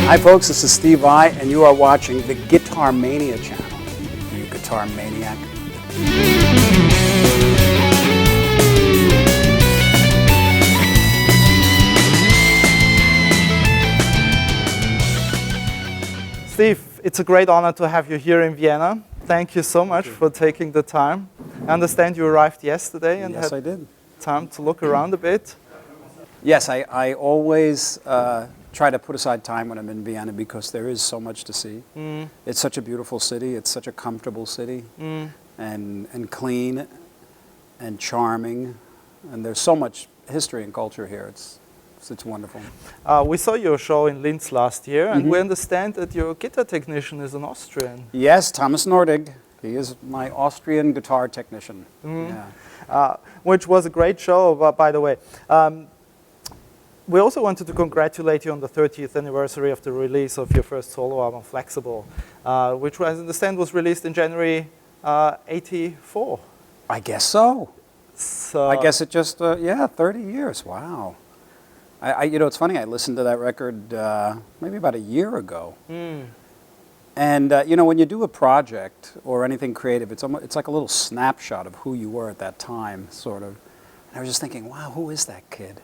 Hi folks, this is Steve VAI, and you are watching the Guitar Mania channel, you guitar maniac. Steve, it's a great honor to have you here in Vienna. Thank you so much for taking the time. I understand you arrived yesterday and Yes, I had did. time to look around a bit. Yes, I always try to put aside time when I'm in Vienna because there is so much to see. It's such a beautiful city, it's such a comfortable city, and clean and charming, and there's so much history and culture here. It's wonderful. We saw your show in Linz last year, and we understand that your guitar technician is an Austrian. Yes, Thomas Nordig. He is my Austrian guitar technician. Yeah. Which was a great show, by the way. We also wanted to congratulate you on the 30th anniversary of the release of your first solo album, Flexible, which I understand was released in January '84. I guess so. So I guess it just, 30 years, wow. You know, it's funny, I listened to that record maybe about a year ago. And, you know, when you do a project or anything creative, it's like a little snapshot of who you were at that time, sort of. And I was just thinking, wow, who is that kid?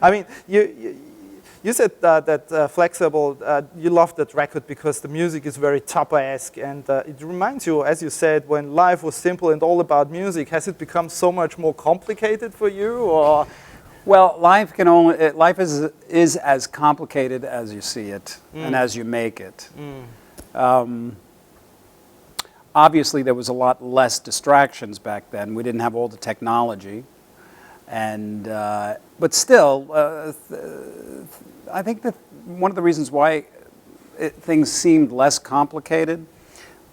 I mean, you said that Flexible, you loved that record because the music is very Tappa-esque, and it reminds you, as you said, when life was simple and all about music. Has it become so much more complicated for you, or? Well, life is as complicated as you see it and as you make it. Obviously, there was a lot less distractions back then. We didn't have all the technology. And, but still, I think that one of the reasons why things seemed less complicated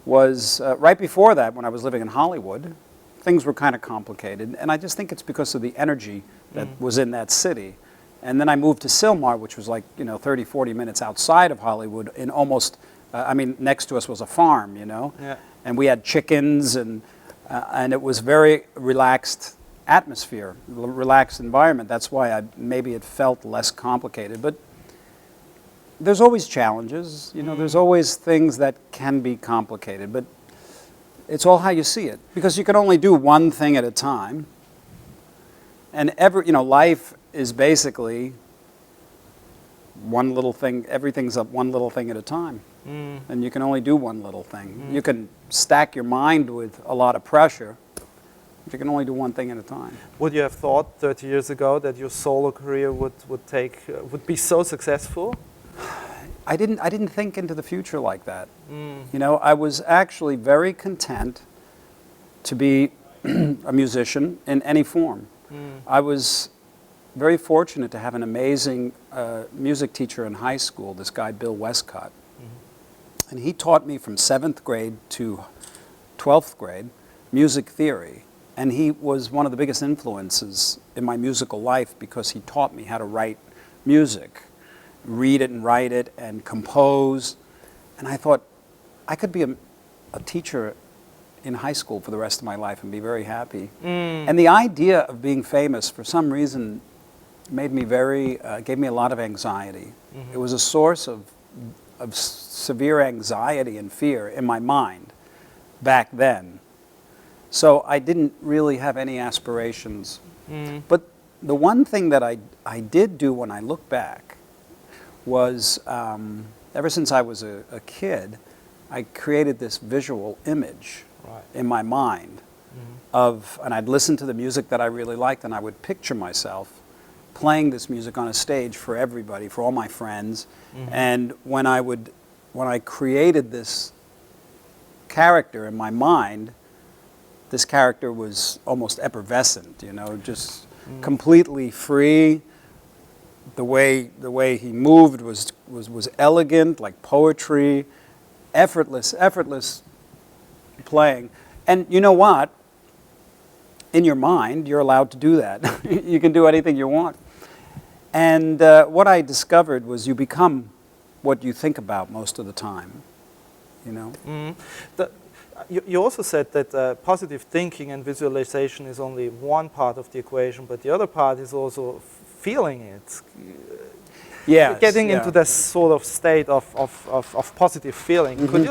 was right before that, when I was living in Hollywood, things were kind of complicated. And I just think it's because of the energy that was in that city. And then I moved to Sylmar, which was like, 30, 40 minutes outside of Hollywood, in almost, next to us was a farm, Yeah. And we had chickens, and it was very relaxed atmosphere, relaxed environment. That's why maybe it felt less complicated. But there's always challenges, there's always things that can be complicated, but it's all how you see it, because you can only do one thing at a time. And life is basically one little thing, everything's up one little thing at a time. And you can only do one little thing. You can stack your mind with a lot of pressure, but you can only do one thing at a time. Would you have thought 30 years ago that your solo career would be so successful? I didn't think into the future like that. I was actually very content to be a musician in any form. I was very fortunate to have an amazing music teacher in high school, this guy Bill Westcott. And he taught me from 7th grade to 12th grade music theory. And he was one of the biggest influences in my musical life because he taught me how to write music, read it and write it and compose. And I thought I could be a teacher in high school for the rest of my life and be very happy. And the idea of being famous, for some reason, made me gave me a lot of anxiety. It was a source of severe anxiety and fear in my mind back then. So I didn't really have any aspirations. But the one thing that I did do when I look back was, ever since I was a kid, I created this visual image in my mind and I'd listen to the music that I really liked, and I would picture myself playing this music on a stage for everybody, for all my friends. And when I created this character in my mind, this character was almost effervescent, just completely free. The way he moved was elegant, like poetry, effortless playing. And you know what? In your mind, you're allowed to do that. You can do anything you want. And what I discovered was you become what you think about most of the time, You also said that positive thinking and visualization is only one part of the equation, but the other part is also feeling it. Yes, getting yeah. into this sort of state of positive feeling. Would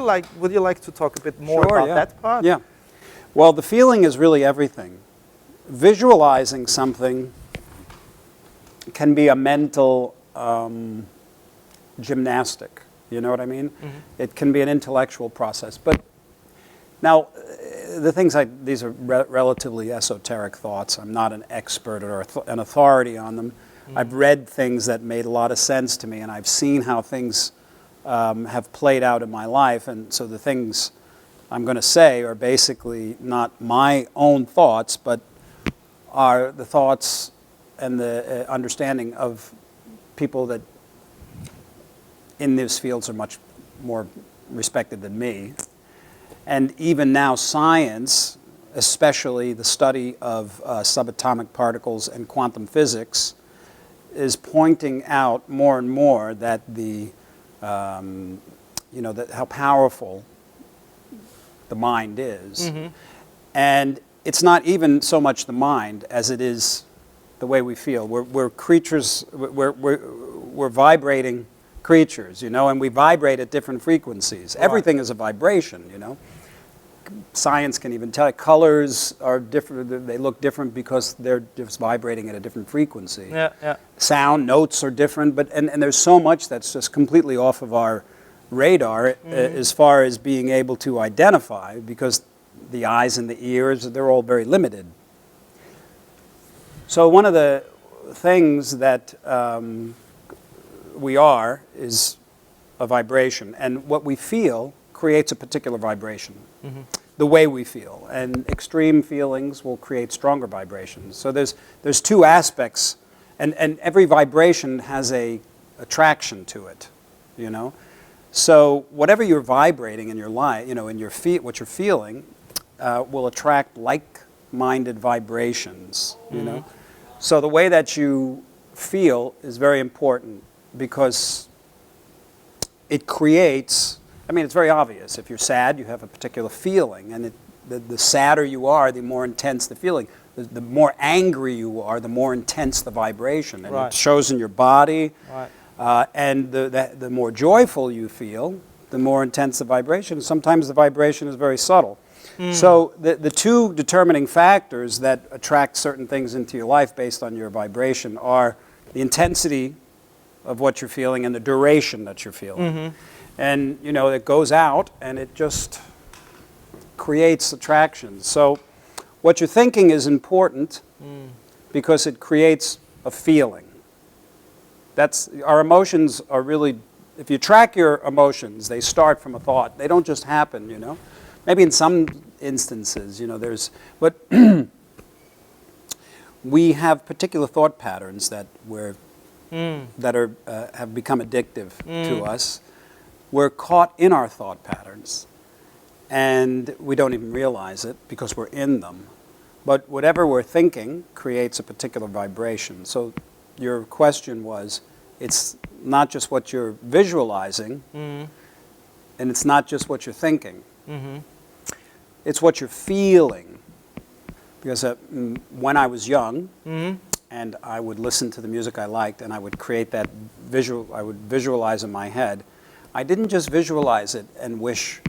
you like to talk a bit more Sure, about yeah. that part? Yeah. Well, the feeling is really everything. Visualizing something can be a mental gymnastic. You know what I mean? It can be an intellectual process. But now, these are relatively esoteric thoughts. I'm not an expert or an authority on them. I've read things that made a lot of sense to me, and I've seen how things have played out in my life. And so the things I'm going to say are basically not my own thoughts, but are the thoughts and the understanding of people that in these fields are much more respected than me. And even now science, especially the study of subatomic particles and quantum physics, is pointing out more and more that that how powerful the mind is. And it's not even so much the mind as it is the way we feel. We're creatures, we're vibrating creatures, and we vibrate at different frequencies. Right. Everything is a vibration, Science can even tell you colors are different. They look different because they're just vibrating at a different frequency. Yeah. Sound notes are different, and there's so much that's just completely off of our radar as far as being able to identify, because the eyes and the ears, they're all very limited. So one of the things that we are is a vibration, and what we feel creates a particular vibration, the way we feel, and extreme feelings will create stronger vibrations. So there's two aspects, and every vibration has a attraction to it, So whatever you're vibrating in your life, in your what you're feeling, will attract like-minded vibrations, So the way that you feel is very important, because it creates, it's very obvious. If you're sad, you have a particular feeling, and the sadder you are, the more intense the feeling. The more angry you are, the more intense the vibration, and it shows in your body. Right. And the more joyful you feel, the more intense the vibration. Sometimes the vibration is very subtle. So the two determining factors that attract certain things into your life based on your vibration are the intensity of what you're feeling and the duration that you're feeling. And, it goes out and it just creates attraction. So what you're thinking is important because it creates a feeling. Our emotions are really, if you track your emotions, they start from a thought. They don't just happen, Maybe in some instances, but we have particular thought patterns that have become addictive to us. We're caught in our thought patterns, and we don't even realize it because we're in them. But whatever we're thinking creates a particular vibration. So your question was, it's not just what you're visualizing, and it's not just what you're thinking. It's what you're feeling. Because when I was young, and I would listen to the music I liked, and I would create that I would visualize in my head, I didn't just visualize it and wish,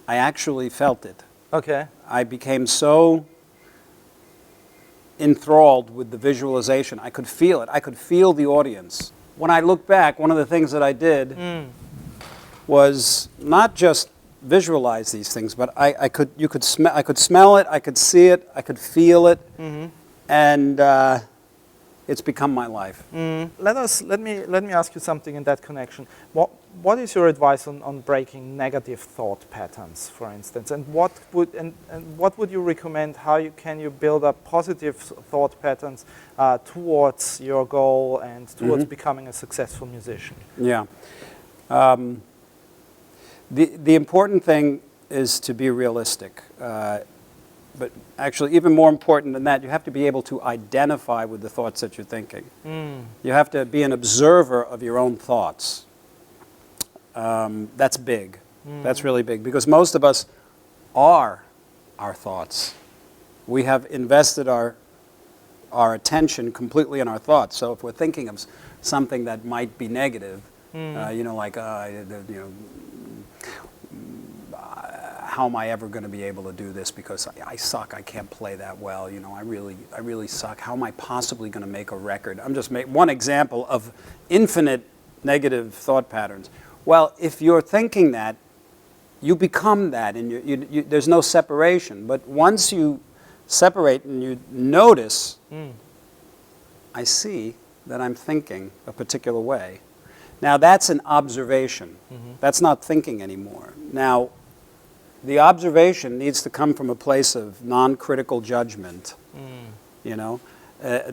I actually felt it. Okay. I became so enthralled with the visualization. I could feel it. I could feel the audience. When I look back, one of the things that I did was not just visualize these things, but I could smell it, I could see it, I could feel it, and it's become my life. Let me ask you something in that connection. What is your advice on breaking negative thought patterns, for instance, and what would you recommend? How can you build up positive thought patterns towards your goal and towards becoming a successful musician? Yeah. The important thing is to be realistic. But actually, even more important than that, you have to be able to identify with the thoughts that you're thinking. You have to be an observer of your own thoughts. That's big. That's really big, because most of us are our thoughts. We have invested our attention completely in our thoughts. So if we're thinking of something that might be negative, you know, like, how am I ever going to be able to do this because I suck, I can't play that well, you know, I really suck. How am I possibly going to make a record? I'm just one example of infinite negative thought patterns. Well, if you're thinking that, you become that, and there's no separation. But once you separate and you notice, I see that I'm thinking a particular way. Now that's an observation. That's not thinking anymore. Now, the observation needs to come from a place of non-critical judgment, you know,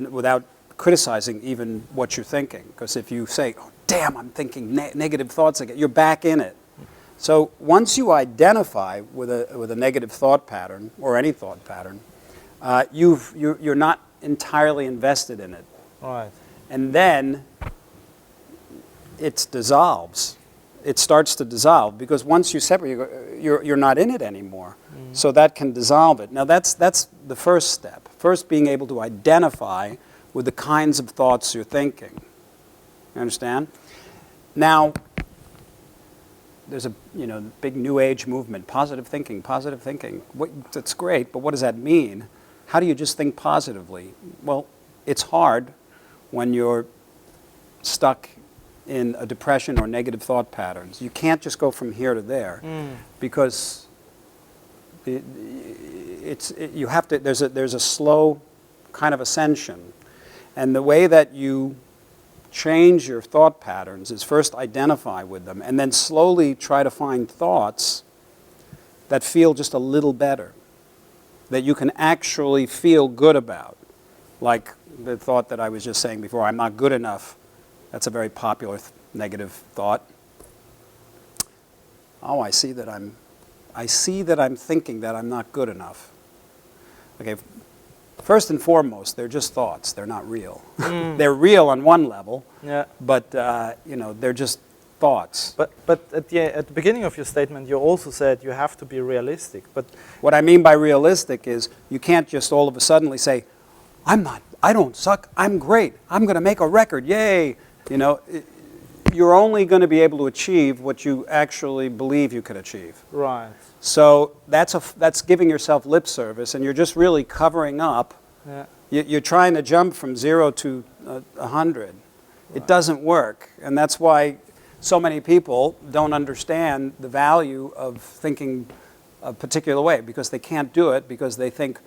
without criticizing even what you're thinking. Because if you say, oh, damn, I'm thinking negative thoughts again, you're back in it. So once you identify with a negative thought pattern, or any thought pattern, you're not entirely invested in it. Right. And then it dissolves. It starts to dissolve, because once you separate, you're not in it anymore. So that can dissolve it. Now that's the first step. First, being able to identify with the kinds of thoughts you're thinking. You understand? Now, there's a big New Age movement, positive thinking, positive thinking. That's great, but what does that mean? How do you just think positively? Well, it's hard when you're stuck in a depression or negative thought patterns. You can't just go from here to there, because you have to. There's a slow kind of ascension, and the way that you change your thought patterns is first identify with them, and then slowly try to find thoughts that feel just a little better, that you can actually feel good about, like the thought that I was just saying before, I'm not good enough. That's a very popular negative thought. Oh, I see that I'm thinking that I'm not good enough. Okay, first and foremost, they're just thoughts. They're not real. They're real on one level, but they're just thoughts. But at the beginning of your statement, you also said you have to be realistic. But what I mean by realistic is you can't just all of a sudden say, I don't suck, I'm great, I'm going to make a record, yay. You know, you're only going to be able to achieve what you actually believe you could achieve. Right. So that's giving yourself lip service, and you're just really covering up. Yeah. You're trying to jump from 0 to 100. Right. It doesn't work, and that's why so many people don't understand the value of thinking a particular way, because they can't do it, because they think,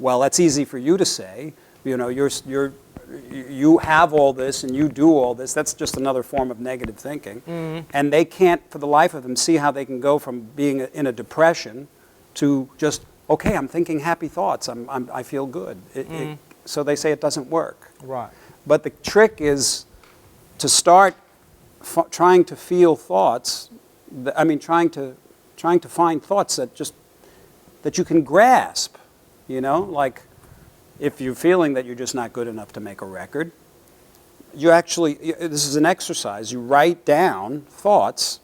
well, that's easy for you to say. You know, you have all this and you do all this. That's just another form of negative thinking. And they can't, for the life of them, see how they can go from being in a depression to just, okay, I'm thinking happy thoughts. I feel good. So they say it doesn't work. Right. But the trick is to start trying to feel thoughts. Trying to find thoughts that you can grasp. You know, like, if you're feeling that you're just not good enough to make a record, this is an exercise. You write down thoughts,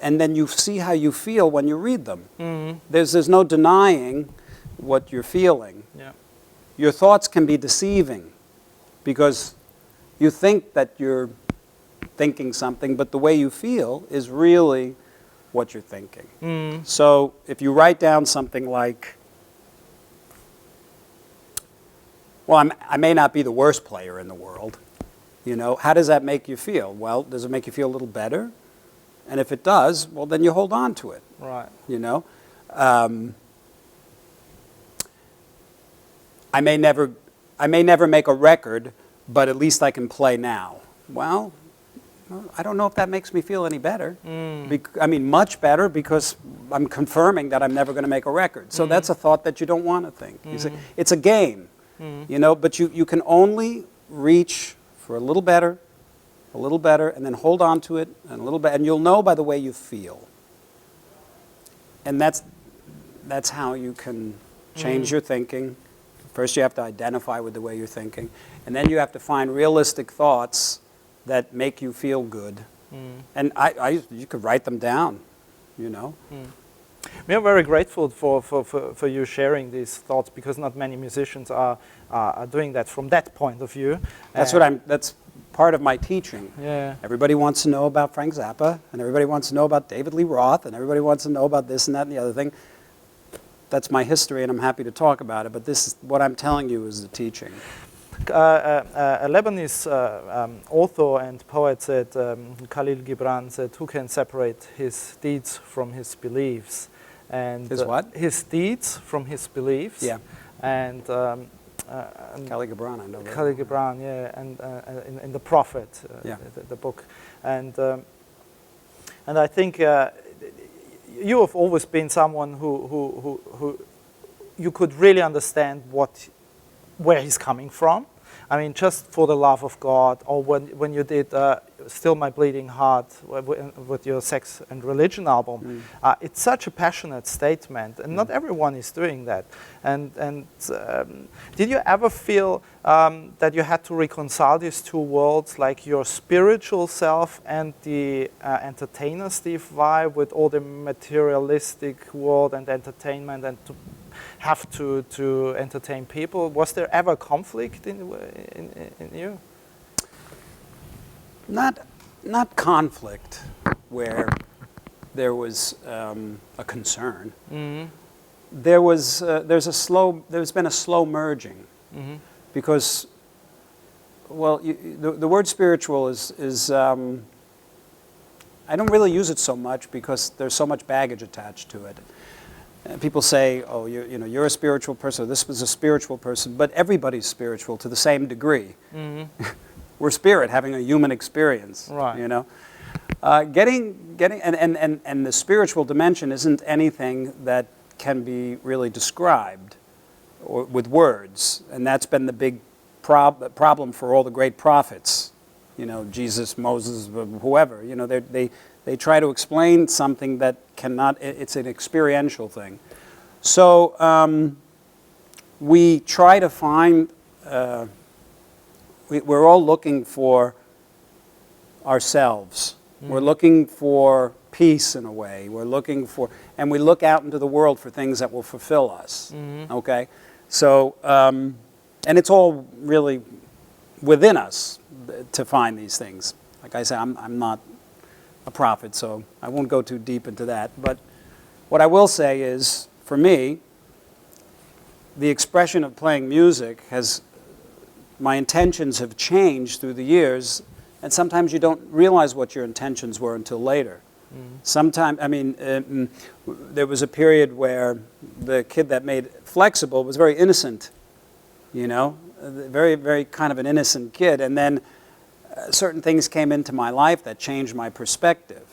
and then you see how you feel when you read them. There's no denying what you're feeling. Yeah. Your thoughts can be deceiving, because you think that you're thinking something, but the way you feel is really what you're thinking. So if you write down something like, well, I may not be the worst player in the world. You know, how does that make you feel? Well, does it make you feel a little better? And if it does, well, then you hold on to it. Right. You know, I may never make a record, but at least I can play now. Well, I don't know if that makes me feel any better. Much better, because I'm confirming that I'm never going to make a record. So that's a thought that you don't want to think. You say, it's a game. You know, but you can only reach for a little better, and then hold on to it, and a little bit, and you'll know by the way you feel. And that's how you can change your thinking. First, you have to identify with the way you're thinking, and then you have to find realistic thoughts that make you feel good. And you could write them down, you know. We are very grateful for you sharing these thoughts, because not many musicians are doing that from that point of view. That's part of my teaching. Yeah. Everybody wants to know about Frank Zappa, and everybody wants to know about David Lee Roth, and everybody wants to know about this and that and the other thing. That's my history, and I'm happy to talk about it, but this is what I'm telling you is the teaching. A Lebanese author and poet said, Khalil Gibran said, who can separate his deeds from his beliefs? And His what? His deeds from his beliefs. Yeah. And Khalil Gibran, I know that. Khalil Gibran, yeah, and in the Prophet, Yeah. the book, and I think you have always been someone who you could really understand where he's coming from. I mean, just for the love of God, or when you did Still My Bleeding Heart with your Sex and Religion album, it's such a passionate statement, and not everyone is doing that. And did you ever feel that you had to reconcile these two worlds, like your spiritual self and the entertainer Steve Vai, with all the materialistic world and entertainment, and to have to entertain people? Was there ever conflict in you? Not conflict where there was a concern. Mm-hmm. There's been a slow merging, Mm-hmm. because, well, the word spiritual is I don't really use it so much because there's so much baggage attached to it. People say, oh, you're a spiritual person, or this was a spiritual person, but everybody's spiritual to the same degree. Mm-hmm. We're spirit having a human experience, Right. you know. And the spiritual dimension isn't anything that can be really described with words, and that's been the big problem for all the great prophets, you know, Jesus, Moses, whoever. You know, they try to explain something that cannot. It's an experiential thing. So we try to find. We're all looking for ourselves. We're looking for peace in a way. We're looking for, and we look out into the world for things that will fulfill us. Okay, so and it's all really within us to find these things. Like I say, I'm not a prophet, so I won't go too deep into that. But what I will say is, for me, the expression of playing music has. My intentions have changed through the years, and sometimes you don't realize what your intentions were until later. Sometimes, I mean, there was a period where the kid that made Flexible was very innocent, you know, very, very kind of an innocent kid, and then certain things came into my life that changed my perspective,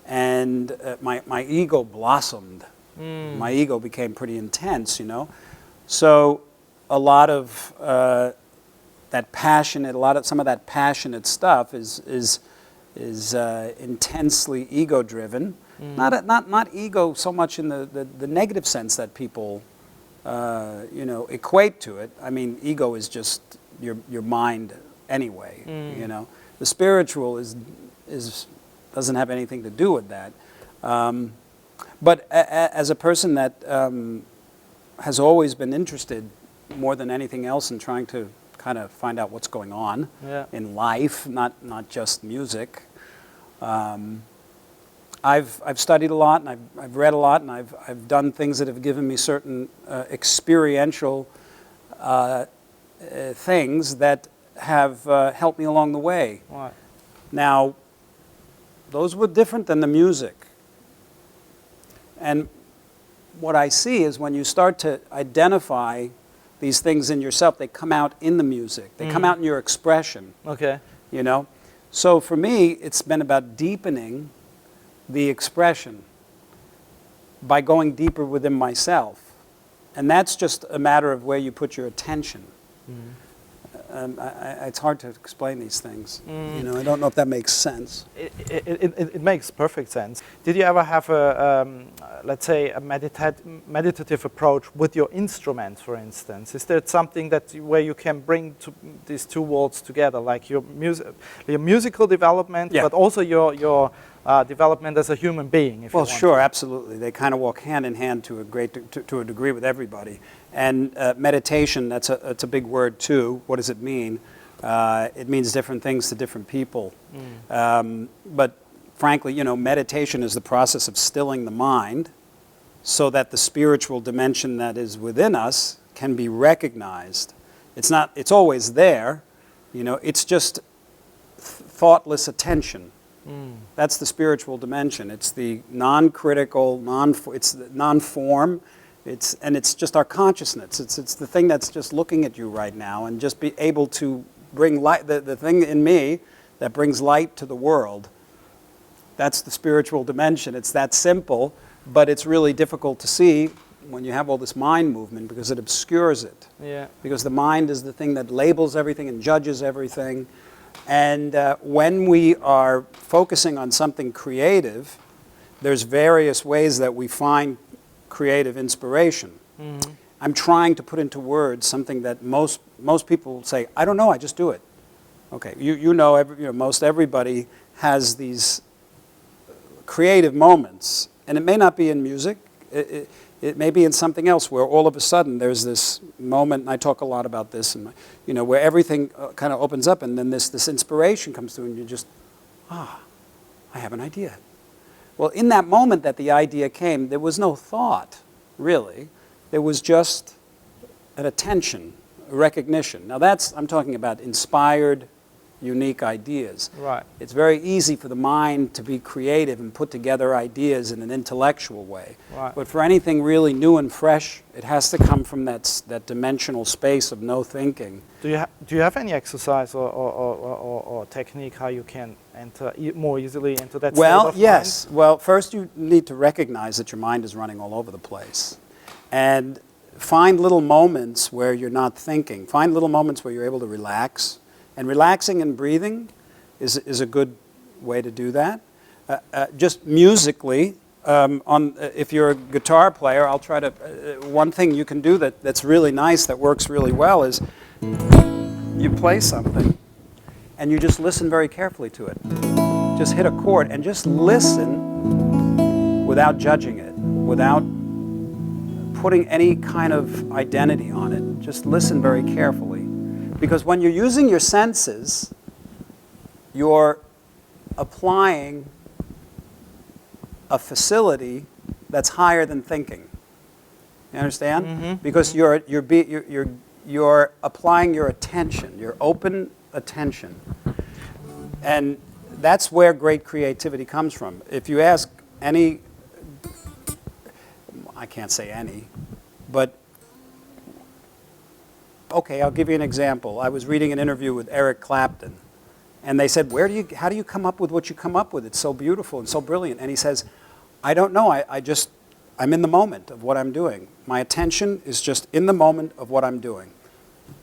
and my ego blossomed. My ego became pretty intense, you know. So a lot of some of that passionate stuff is intensely ego-driven. Not ego so much in the negative sense that people you know, equate to it. I mean, ego is just your mind anyway. You know, the spiritual doesn't have anything to do with that. But as a person that has always been interested more than anything else in trying to kind of find out what's going on in life, not just music. I've studied a lot, and I've read a lot, and I've done things that have given me certain experiential things that have helped me along the way. Right. Now, those were different than the music. And what I see is when you start to identify these things in yourself, they come out in the music. They come out in your expression. Okay. You know? So for me, it's been about deepening the expression by going deeper within myself. And that's just a matter of where you put your attention. It's hard to explain these things. You know, I don't know if that makes sense. It makes perfect sense. Did you ever have let's say, a meditative approach with your instrument, for instance? Is there something where you can bring these two worlds together, like your musical development, but also your development as a human being? Well, sure, absolutely. They kind of walk hand in hand to a degree with everybody. And meditation, that's a big word too. What does it mean? It means different things to different people. But frankly, you know, meditation is the process of stilling the mind so that the spiritual dimension that is within us can be recognized. It's always there, you know, it's just thoughtless attention. That's the spiritual dimension. It's the non-critical, it's the non-form, and it's just our consciousness. It's the thing that's just looking at you right now and just be able to bring light, the thing in me that brings light to the world. That's the spiritual dimension. It's that simple, but it's really difficult to see when you have all this mind movement because it obscures it. Yeah. Because the mind is the thing that labels everything and judges everything. And when we are focusing on something creative, there's various ways that we find creative inspiration. I'm trying to put into words something that most people say, I don't know, I just do it. Okay, you know, most everybody has these creative moments, and it may not be in music, it may be in something else where all of a sudden there's this moment, and I talk a lot about this, and you know, where everything kind of opens up, and then this inspiration comes through, and you just, I have an idea. Well, in that moment that the idea came, there was no thought, really. There was just an attention, a recognition. Now I'm talking about inspired, unique ideas. Right. It's very easy for the mind to be creative and put together ideas in an intellectual way. Right. But for anything really new and fresh, it has to come from that dimensional space of no thinking. Do you have any exercise or technique how you can enter more easily into that state of yes. mind? Well, first you need to recognize that your mind is running all over the place. And find little moments where you're not thinking. Find little moments where you're able to relax. And relaxing and breathing is a good way to do that. Just musically, if you're a guitar player, I'll try to, one thing you can do that's really nice, that works really well, is you play something and you just listen very carefully to it. Just hit a chord and just listen without judging it, without putting any kind of identity on it. Just listen very carefully. Because when you're using your senses, you're applying a facility that's higher than thinking. You understand? Mm-hmm. Because you're applying your attention, your open attention. And that's where great creativity comes from. If you ask any, I can't say any, but okay, I'll give you an example. I was reading an interview with Eric Clapton, and they said, how do you come up with what you come up with? It's so beautiful and so brilliant. And he says, I don't know, I'm in the moment of what I'm doing. My attention is just in the moment of what I'm doing.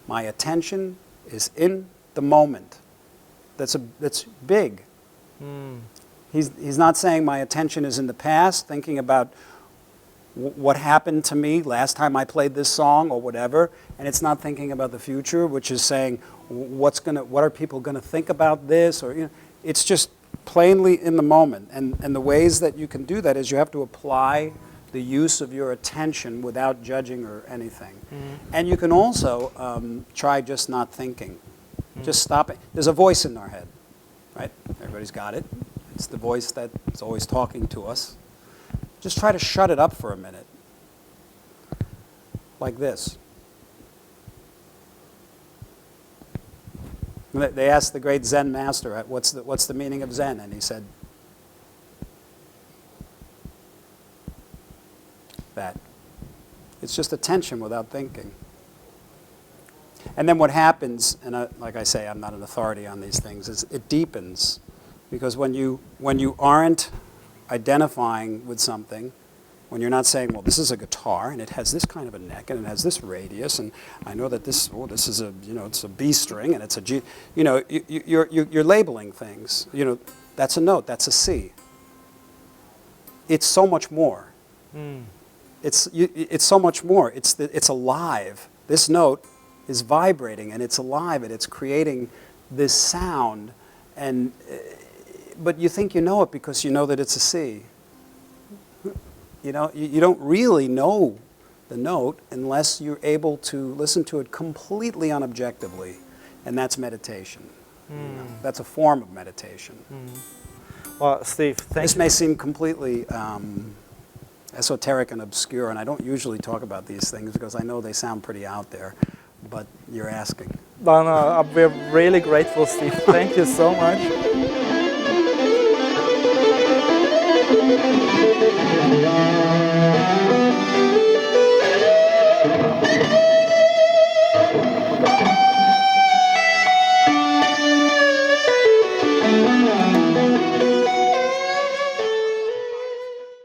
My attention is in the moment. That's big. He's not saying my attention is in the past, thinking about what happened to me last time I played this song or whatever, and it's not thinking about the future, which is saying what are people going to think about this, or it's just plainly in the moment. And the ways that you can do that is you have to apply the use of your attention without judging or anything. And you can also try just not thinking. Just stop it. There's a voice in our head, right? Everybody's got it. It's the voice that's always talking to us. Just try to shut it up for a minute, like this. They asked the great Zen master, what's the meaning of Zen? And he said, that. It's just attention without thinking. And then what happens, and like I say, I'm not an authority on these things, is it deepens. Because when you aren't identifying with something, when you're not saying, well, this is a guitar and it has this kind of a neck and it has this radius and I know that this is a, it's a B string and it's a G, you're labeling things. That's a note, that's a C. It's so much more. It's so much more. It's alive. This note is vibrating and it's alive and it's creating this sound, but you think you know it because you know that it's a C. You don't really know the note unless you're able to listen to it completely unobjectively. and that's meditation. You know, that's a form of meditation. Well, Steve, thank This you. may seem completely esoteric and obscure, and I don't usually talk about these things because I know they sound pretty out there, but you're asking. No, we're really grateful, Steve. Thank you so much.